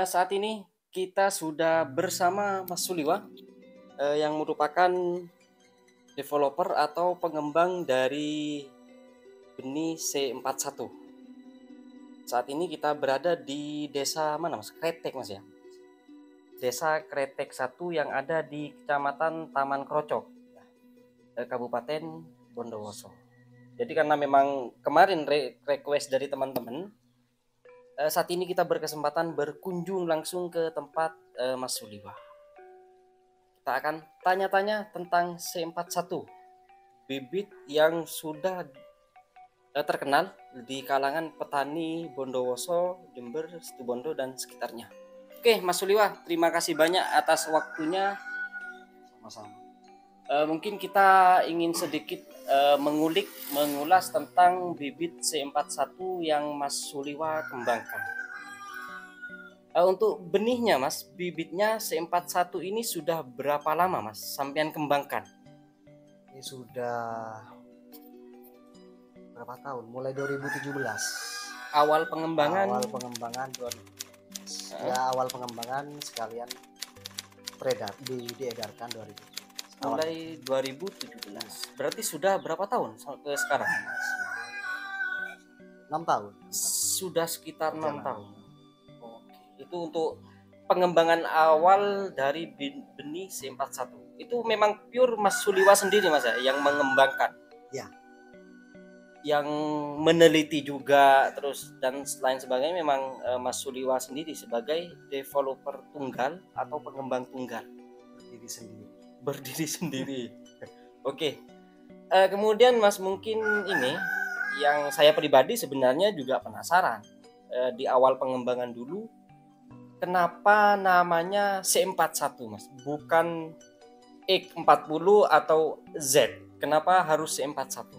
Saat ini kita sudah bersama Mas Suliwa, yang merupakan developer atau pengembang dari benih C41. Saat ini kita berada di desa mana Mas? Kretek Mas ya? Desa Kretek 1 yang ada di Kecamatan Taman Krocok, Kabupaten Bondowoso. Jadi karena memang kemarin request dari teman-teman, saat ini kita berkesempatan berkunjung langsung ke tempat Mas Suliwa. Kita akan tanya-tanya tentang C41, bibit yang sudah terkenal di kalangan petani Bondowoso, Jember, Situbondo dan sekitarnya. Mas Suliwa, terima kasih banyak atas waktunya. Sama-sama. Mungkin kita ingin sedikit mengulas tentang bibit C41 yang Mas Suliwa kembangkan. Untuk benihnya Mas, bibitnya C41 ini sudah berapa lama Mas sampean kembangkan? Ini sudah berapa tahun? Mulai 2017. Awal pengembangan 2017. Ya, awal pengembangan sekalian diedarkan 2017. Mulai 2017. Berarti sudah berapa tahun sampai sekarang? 6 tahun. Sudah sekitar 6 tahun. Itu untuk pengembangan awal dari benih C41. Itu memang pure Mas Suliwa sendiri Mas ya yang mengembangkan. Ya. Yang meneliti juga terus dan lain sebagainya memang Mas Suliwa sendiri sebagai developer tunggal atau pengembang tunggal. Berdiri sendiri. Oke. Kemudian Mas mungkin ini yang saya pribadi sebenarnya juga penasaran. Di awal pengembangan dulu kenapa namanya C41 Mas, bukan X40 atau Z? Kenapa harus C41?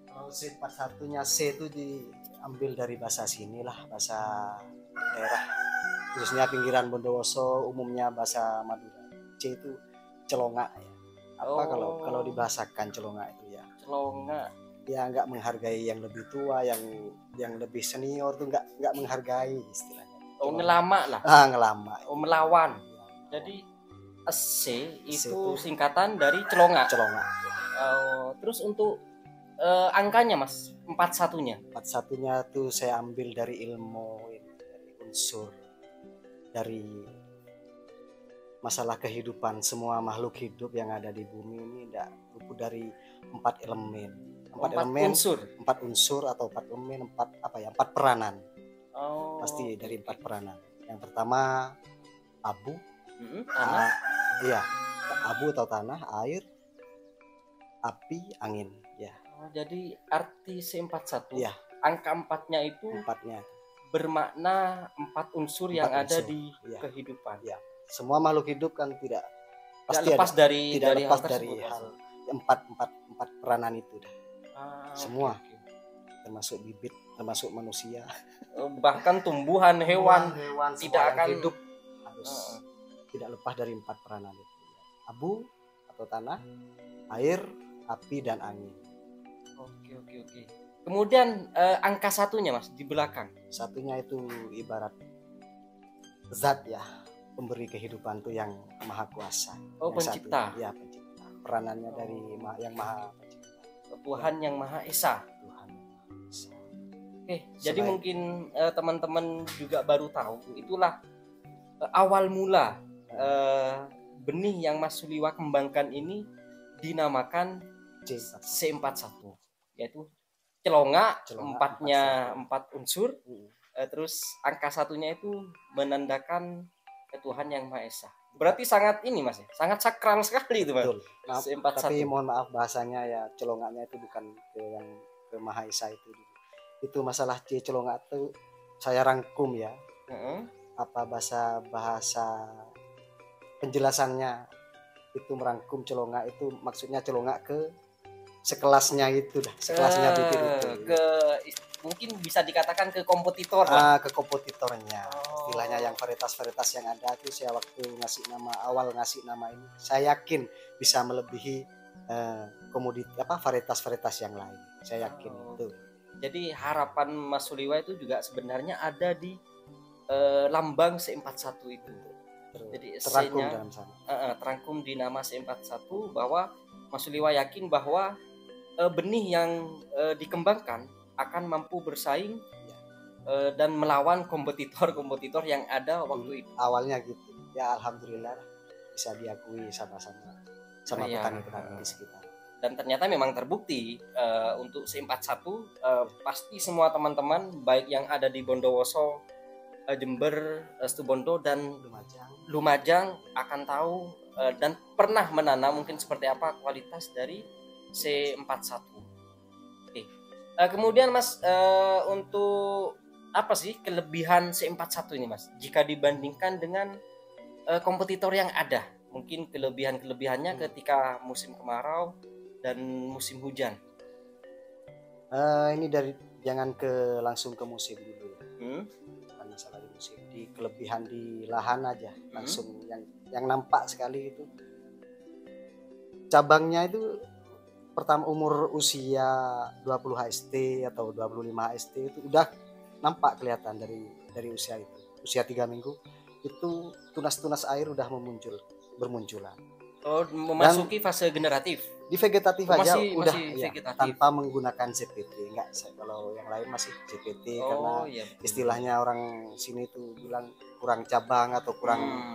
Kalau C41-nya C itu diambil dari bahasa sini lah, bahasa daerah, khususnya pinggiran Bondowoso, umumnya bahasa Madura. C itu celonga ya. Kalau dibahasakan celonga itu ya. Celonga. Ya nggak menghargai yang lebih tua, yang lebih senior tuh nggak menghargai istilahnya. Ngelama lah. Ngelama. Melawan. Jadi C itu singkatan dari celonga. Celonga. Terus untuk angkanya Mas, 41-nya. 41-nya tuh saya ambil dari ilmu dari unsur dari masalah kehidupan semua makhluk hidup yang ada di bumi ini tidak luput dari 4 elemen. 4 unsur atau 4 elemen, 4 peranan. Pasti dari 4 peranan. Yang pertama abu, tanah. Iya, abu atau tanah, air, api, angin. Ya. Jadi arti C41. Ya. Angka 4-nya itu. 4-nya bermakna 4 unsur yang ada di kehidupan. Ya. Semua makhluk hidup kan tidak lepas dari hal 4 peranan itu dah. Semua. Termasuk bibit, termasuk manusia, bahkan tumbuhan, hewan tidak akan hidup harus tidak lepas dari 4 peranan itu. Abu atau tanah, air, api dan angin. Oke. Kemudian angka 1-nya Mas di belakang. 1-nya itu ibarat zat ya, pemberi kehidupan tuh yang maha kuasa. Pencipta. Ya, pencipta. Peranannya dari yang maha pencipta. Tuhan yang Maha Esa. Jadi mungkin teman-teman juga baru tahu, itulah awal mula benih yang Mas Suliwa kembangkan ini dinamakan C41, yaitu celonga 4-nya 4 unsur, terus angka 1-nya itu menandakan Tuhan yang Maha Esa. Berarti sangat ini Mas ya, sangat sakral sekali itu Mas. C41. Tapi mohon maaf bahasanya ya, celonganya itu bukan ke Maha Esa itu masalah C celonga itu saya rangkum ya. Apa bahasa penjelasannya itu merangkum celonga itu maksudnya celonga ke sekelasnya itu dah, sekelasnya bibit itu. Mungkin bisa dikatakan ke kompetitor ke kompetitornya. Istilahnya yang varietas yang ada itu saya waktu ngasih nama ini saya yakin bisa melebihi varietas yang lain. Saya yakin itu. Jadi harapan Mas Suliwa itu juga sebenarnya ada di lambang C41 itu. Jadi terangkum C-nya dalam sana. terangkum di nama C41 bahwa Mas Suliwa yakin bahwa benih yang dikembangkan akan mampu bersaing dan melawan kompetitor-kompetitor yang ada waktu itu. Awalnya gitu. Ya alhamdulillah bisa diakui sama-sama petani-petani di sekitar. Dan ternyata memang terbukti untuk C41 pasti semua teman-teman baik yang ada di Bondowoso, Jember, Situbondo dan Lumajang akan tahu dan pernah menanam mungkin seperti apa kualitas dari C41. Oke. Kemudian Mas, untuk apa sih kelebihan C41 ini Mas jika dibandingkan dengan kompetitor yang ada? Mungkin kelebihannya ketika musim kemarau dan musim hujan. Ini jangan langsung ke musim dulu. Bukan masalah di musim, di kelebihan di lahan aja langsung yang nampak sekali itu cabangnya itu pertama umur usia 20 HST atau 25 HST itu udah nampak kelihatan dari usia itu. Usia 3 minggu itu tunas-tunas air udah bermunculan. Memasuki fase generatif. Di vegetatif aja udah vegetatif. Tanpa menggunakan CPT. Enggak, kalau yang lain masih CPT karena istilahnya orang sini tuh bilang kurang cabang atau kurang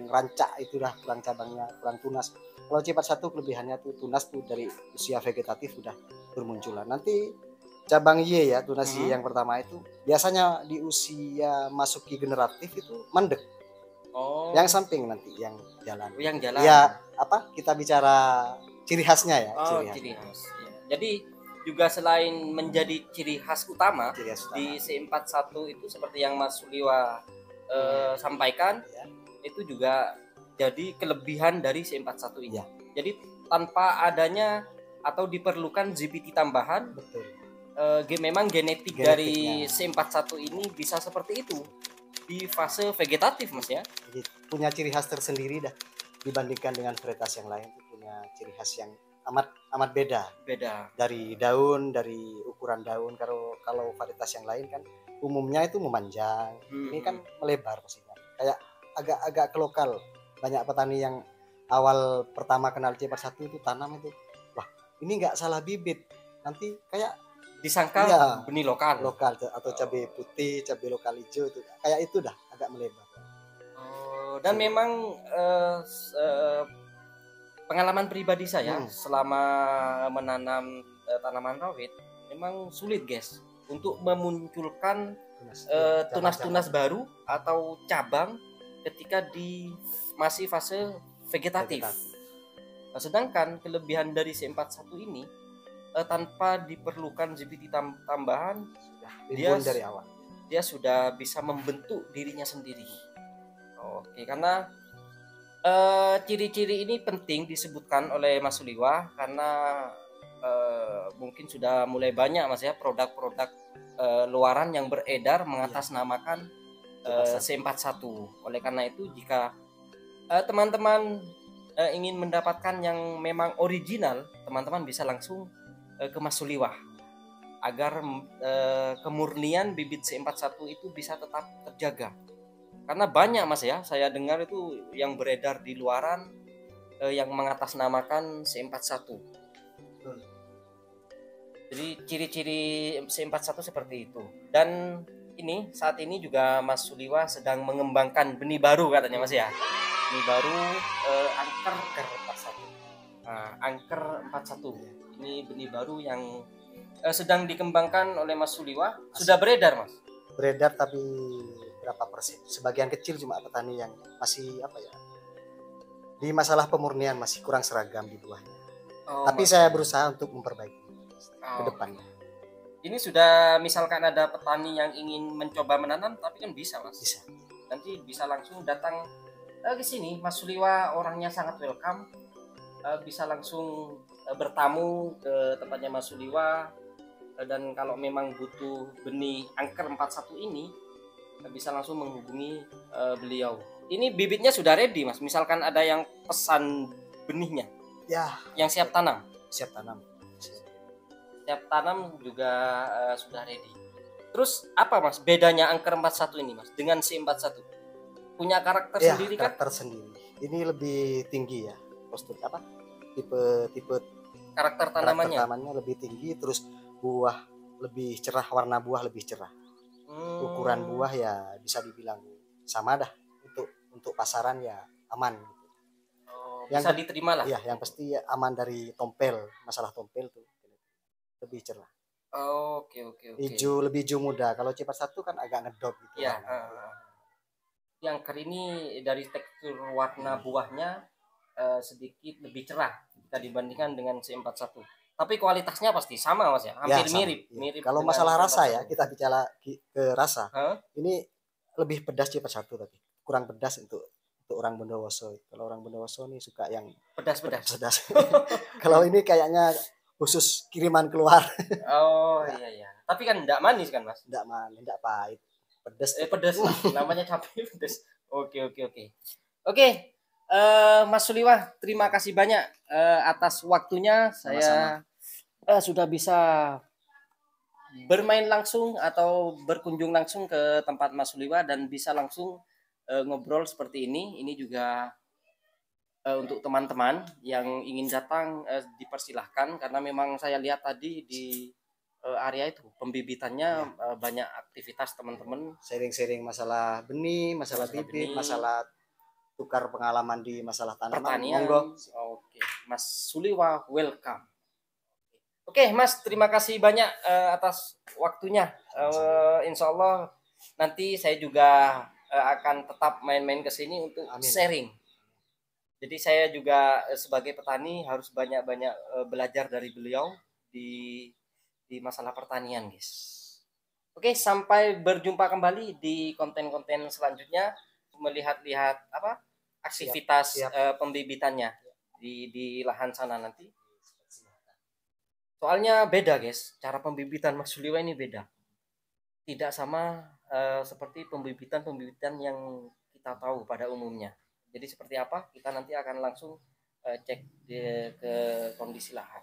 rancak, itu dah kurang cabangnya, kurang tunas. Kalau C41 kelebihannya tuh tunas tuh dari usia vegetatif udah bermunculan. Nanti cabang Y ya, tunas Y yang pertama itu biasanya di usia masuki generatif itu mandek. Yang samping nanti yang jalan. Ya, kita bicara ciri khasnya ya. Ciri khas. Ya. Jadi juga selain menjadi ciri khas utama di C41 itu seperti yang Mas Suliwa sampaikan, itu juga jadi kelebihan dari C41 ini. Jadi tanpa adanya atau diperlukan GPT tambahan, memang genetik dari C41 ini bisa seperti itu di fase vegetatif Mas ya. Jadi punya ciri khas tersendiri dah dibandingkan dengan varietas yang lain, itu punya ciri khas yang amat beda dari daun, dari ukuran daun. Kalau varietas yang lain kan umumnya itu memanjang, ini kan melebar pastinya, kayak agak ke lokal. Banyak petani yang awal pertama kenal C41 itu tanam itu, wah ini nggak salah bibit, nanti kayak disangka benih lokal atau cabai putih, cabai lokal hijau, itu kayak itu dah agak melebar. Dan memang pengalaman pribadi saya selama menanam tanaman rawit memang sulit guys untuk memunculkan tunas-tunas baru atau cabang ketika di masih fase vegetatif. Sedangkan kelebihan dari C41 ini tanpa diperlukan GPT tambahan, dari awal dia sudah bisa membentuk dirinya sendiri. Oke, karena ciri-ciri ini penting disebutkan oleh Mas Suliwa karena mungkin sudah mulai banyak Mas ya produk-produk luaran yang beredar mengatasnamakan C41. Oleh karena itu jika teman-teman ingin mendapatkan yang memang original, teman-teman bisa langsung ke Mas Suliwa agar kemurnian bibit C41 itu bisa tetap terjaga. Karena banyak Mas ya, saya dengar itu yang beredar di luaran yang mengatasnamakan C41. Jadi ciri-ciri C41 seperti itu. Dan saat ini juga Mas Suliwa sedang mengembangkan benih baru katanya Mas ya. Benih baru angker 41. Angker 41. Ini benih baru yang sedang dikembangkan oleh Mas Suliwa. Sudah beredar Mas? Beredar tapi berapa persen? Sebagian kecil cuma petani yang masih di masalah pemurnian masih kurang seragam di buahnya. Tapi saya berusaha untuk memperbaiki ke depannya. Ini sudah misalkan ada petani yang ingin mencoba menanam tapi kan bisa Mas? Bisa. Nanti bisa langsung datang ke sini. Mas Suliwa orangnya sangat welcome. Bisa langsung bertamu ke tempatnya Mas Suliwa, dan kalau memang butuh benih angker 41 ini bisa langsung menghubungi beliau. Ini bibitnya sudah ready Mas, misalkan ada yang pesan benihnya ya, yang siap tanam siap tanam juga sudah ready. Terus apa Mas bedanya angker 41 ini Mas dengan C41? Punya karakter Ya, sendiri kan? karakter sendiri. Ini lebih tinggi ya. Postur apa? Tipe Karakter karakter tanamannya. tanamannya lebih tinggi, terus buah lebih cerah, warna buah lebih cerah. Ukuran buah ya bisa dibilang sama dah, untuk pasaran ya aman. Oh, Yang bisa diterima lah. ya yang pasti ya aman dari tompel, masalah tompel tuh lebih cerah. Oke oke oke. Hijau, lebih hijau muda. Kalau C41 kan agak ngedop gitu Ya, warnanya. yang angker ini dari tekstur warna buahnya sedikit lebih cerah jika dibandingkan dengan C41. Tapi kualitasnya pasti sama Mas ya, Ya hampir sama. mirip, Ya. mirip Kalau dengan masalah rasa ya, C41. kita bicara ke rasa. Hah? Ini lebih pedas C41 tapi kurang pedas untuk orang Bondowoso. Kalau orang Bondowoso nih suka yang Pedas-pedas. pedas. Kalau ini kayaknya khusus kiriman keluar. Oh iya iya. Tapi kan enggak manis kan Mas? Enggak manis, enggak pahit. Pedas. Pedas lah, namanya cabai pedas. Oke oke oke. Oke, Mas Suliwah, terima kasih banyak atas waktunya. Sama-sama. Saya sudah bisa bermain langsung atau berkunjung langsung ke tempat Mas Suliwah dan bisa langsung ngobrol seperti ini. Ini juga untuk teman-teman yang ingin datang dipersilahkan karena memang saya lihat tadi di area itu pembibitannya banyak aktivitas teman-teman, Sharing-sharing masalah benih, masalah bibit, benih, masalah tukar pengalaman di masalah tanaman. pertanian. Monggo. Oke, Mas Suliwah, welcome. Oke, Mas, terima kasih banyak atas waktunya. Insya Allah nanti saya juga akan tetap main-main ke sini untuk Amin. sharing. Jadi saya juga sebagai petani harus banyak-banyak belajar dari beliau di masalah pertanian, guys. Oke, sampai berjumpa kembali di konten-konten selanjutnya, melihat-lihat apa aktivitas Siap. pembibitannya di lahan sana nanti. Soalnya beda, guys. Cara pembibitan Mas Suliwa ini beda. Tidak sama seperti pembibitan yang kita tahu pada umumnya. Jadi seperti apa? Kita nanti akan langsung cek ke kondisi lahan.